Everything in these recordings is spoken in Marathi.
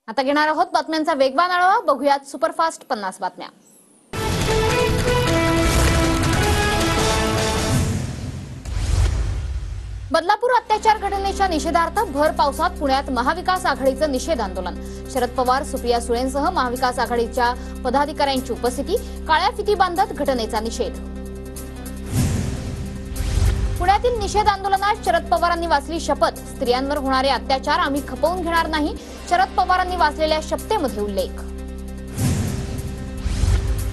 आता घेणार आहोत बातम्यांचा वेगवान आढावा। बघूयात सुपरफास्ट 50 बातम्या। बदलापूर अत्याचार घटनेच्या निषेधार्थ भर पावसात पुण्यात महाविकास आघाडीचं निषेध आंदोलन। शरद पवार, सुप्रिया सुळेंसह महाविकास आघाडीच्या पदाधिकाऱ्यांची उपस्थिती, काळ्या फिती बांधत घटनेचा निषेध। पुण्यातील निषेध आंदोलनात शरद पवारांनी वाचली शपथ, स्त्रियांवर होणारे अत्याचार आम्ही खपवून घेणार नाही, शरद पवारांनी वाचलेल्या शपथेमध्ये उल्लेख।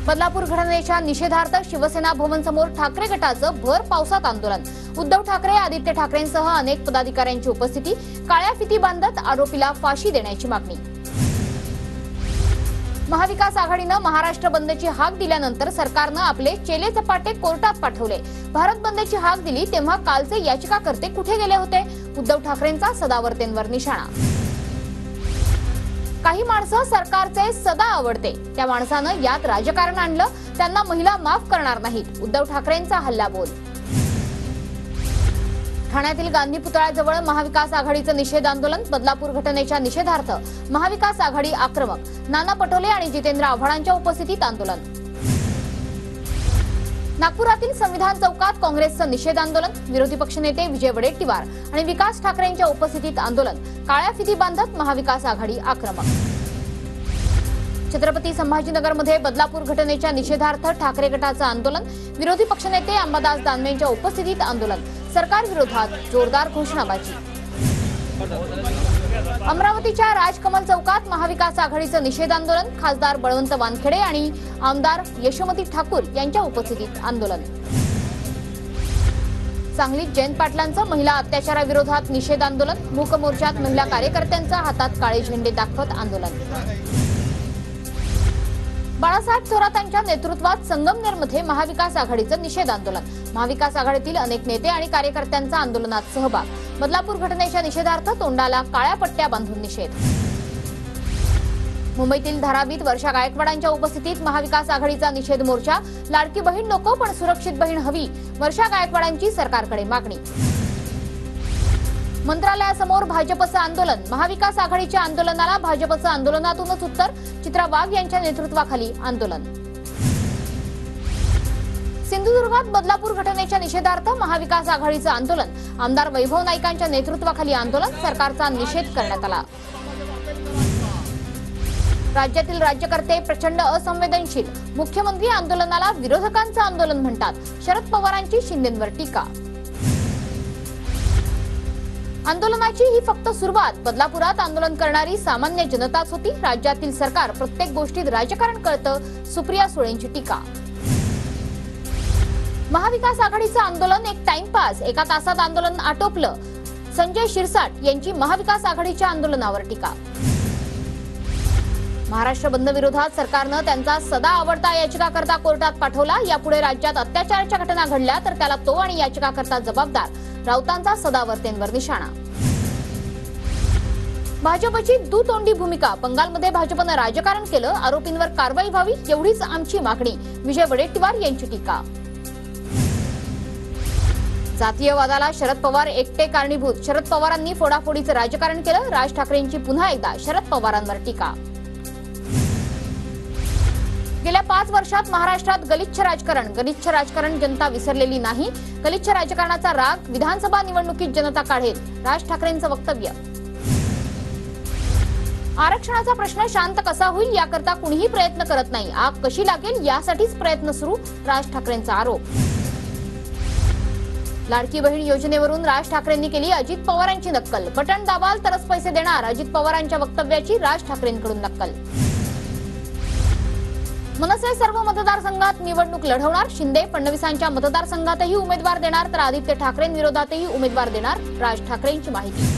बदलापूर घटनेच्या निषेधार्थ शिवसेना भवन समोर ठाकरे गटाचं भर पावसात आंदोलन। उद्धव ठाकरे, आदित्य ठाकरेंसह अनेक पदाधिकाऱ्यांची उपस्थिती, काळ्या फिती बांधत आरोपीला फाशी देण्याची मागणी। महाविकास आघाडीनं महाराष्ट्र बंदची हाक दिल्यानंतर सरकारनं आपले चेले चपाटे कोर्टात पाठवले। भारत बंदची हाक दिली तेव्हा कालचे याचिकाकर्ते कुठे गेले होते? उद्धव ठाकरेंचा सदावर्तेंवर निशाणा। काही माणसं सरकारचे सदा आवडते, त्या माणसानं यात राजकारण आणलं, त्यांना महिला माफ करणार नाहीत, उद्धव ठाकरेंचा हल्लाबोल। ठाण्यातील गांधी पुतळ्याजवळ महाविकास आघाडीचं निषेध आंदोलन। बदलापूर घटनेच्या निषेधार्थ महाविकास आघाडी आक्रमक। नाना पटोले आणि जितेंद्र आव्हाडांच्या उपस्थितीत आंदोलन। नागपुरातील संविधान चौकात काँग्रेसचं निषेध आंदोलन। विरोधी पक्षनेते विजय वडेट्टीवार आणि विकास ठाकरेंच्या उपस्थितीत आंदोलन। काळ्या फिती बांधत महाविकास आघाडी आक्रमक। छत्रपती संभाजीनगरमध्ये बदलापूर घटनेच्या निषेधार्थ ठाकरे गटाचं आंदोलन। विरोधी पक्षनेते अंबादास दानवेंच्या उपस्थितीत आंदोलन। सरकार विरोधात जोरदार घोषणाबाजी। अमरावतीच्या राजकमल चौकात महाविकास आघाडीचं निषेध आंदोलन। खासदार बळवंत वानखेडे आणि आमदार यशोमती ठाकूर यांच्या उपस्थितीत आंदोलन। सांगलीत जयंत पाटलांचं महिला अत्याचाराविरोधात निषेध आंदोलन। मूक मोर्चात महिला कार्यकर्त्यांचा हातात काळे झेंडे दाखवत आंदोलन। बाळासाहेब थोरातांच्या नेतृत्वात संगमनेरमध्ये महाविकास आघाडीचं निषेध आंदोलन। महाविकास आघाडीतील अनेक नेते आणि कार्यकर्त्यांचा आंदोलनात सहभाग। बदलापूर घटनेच्या निषेधार्थ तोंडाला काळ्या पट्ट्या बांधून निषेध। मुंबईतील धारावीत वर्षा गायकवाडांच्या उपस्थितीत महाविकास आघाडीचा निषेध मोर्चा। लाडकी बहीण नको पण सुरक्षित बहीण हवी, वर्षा गायकवाडांची सरकारकडे मागणी। मंत्रालयासमोर भाजपचं आंदोलन। महाविकास आघाडीच्या आंदोलनाला भाजपचं आंदोलनातूनच उत्तर। चित्रा वाघ यांच्या नेतृत्वाखाली आंदोलन। सिंधुदुर्गात बदलापूर घटनेच्या निषेधार्थ महाविकास आघाडीचं आंदोलन। आमदार वैभव नाईकांच्या नेतृत्वाखाली आंदोलन। सरकारचा निषेध करण्यात आला। राज्यातील राज्यकर्ते प्रचंड असंवेदनशील, मुख्यमंत्री आंदोलनाला विरोधकांचं आंदोलन म्हणतात। शरद पवारांची शिंदेंवर टीका। आंदोलनाची ही फक्त सुरुवात, बदलापुरात आंदोलन करणारी सामान्य जनताच होती, राज्यातील सरकार प्रत्येक गोष्टीत राजकारण करतं, सुप्रिया सुळेंची टीका। महाविकास आघाडीचं आंदोलन एक टाइमपास, एका तासात आंदोलन आटोपलं, संजय शिरसाट यांची महाविकास आघाडीच्या आंदोलनावर टीका। महाराष्ट्र बंद विरोधात सरकारनं त्यांचा सदा आवडता याचिकाकर्ता कोर्टात पाठवला। यापुढे राज्यात अत्याचाराच्या घटना घडल्या तर त्याला तो आणि याचिकाकर्ता जबाबदार, राऊतांचा सदावर्तेंवर निशाणा। भाजपची दुतोंडी भूमिका, बंगालमध्ये भाजपनं राजकारण केलं, आरोपींवर कारवाई व्हावी एवढीच आमची मागणी, विजय वडेट्टीवार यांची टीका। जातीयवादाला शरद पवार एकटे कारणीभूत, शरद पवारांनी फोडाफोडीचं राजकारण केलं, राज ठाकरेंची पुन्हा एकदा शरद पवारांवर टीका। गेल्या 5 वर्षात महाराष्ट्रात गलिच्छ राजकारण जनता विसरलेली नाही, गलिच्छ राजकारणाचा राग विधानसभा निवडणुकीत जनता काढेल, राज ठाकरेंचं वक्तव्य। आरक्षणाचा प्रश्न शांत कसा होईल याकरता कुणीही प्रयत्न करत नाही, आग कशी लागेल यासाठीच प्रयत्न सुरू, राज ठाकरेंचा आरोप। लाडकी बहीण योजनेवरून राज ठाकरेंनी केली अजित पवारांची नक्कल, बटन दाबाल तरच पैसे देणार, अजित पवारांच्या वक्तव्याची राज ठाकरेंकडून नक्कल। मनसे सर्व मतदारसंघात निवडणूक लढवणार, शिंदे फडणवीसांच्या मतदारसंघातही उमेदवार देणार तर आदित्य ठाकरेंविरोधातही उमेदवार देणार, राज ठाकरेंची माहिती।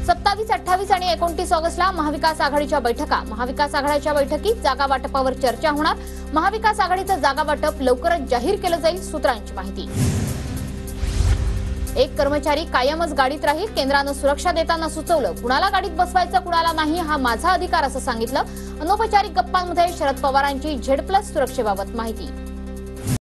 27, 28 आणि 29 ऑगस्टला महाविकास आघाडीच्या बैठका। महाविकास आघाडीच्या बैठकीत जागा वाटपावर चर्चा होणार, महाविकास आघाडीचं जागा वाटप लवकरच जाहीर केलं जाईल, सूत्रांची माहिती। एक कर्मचारी कायमच गाडीत राहील, केंद्रानं सुरक्षा देताना सुचवलं, कुणाला गाडीत बसवायचं कुणाला नाही हा माझा अधिकार असं सांगितलं। अनौपचारिक गप्पांमध्ये शरद पवारांची झेड प्लस सुरक्षेबाबत माहिती।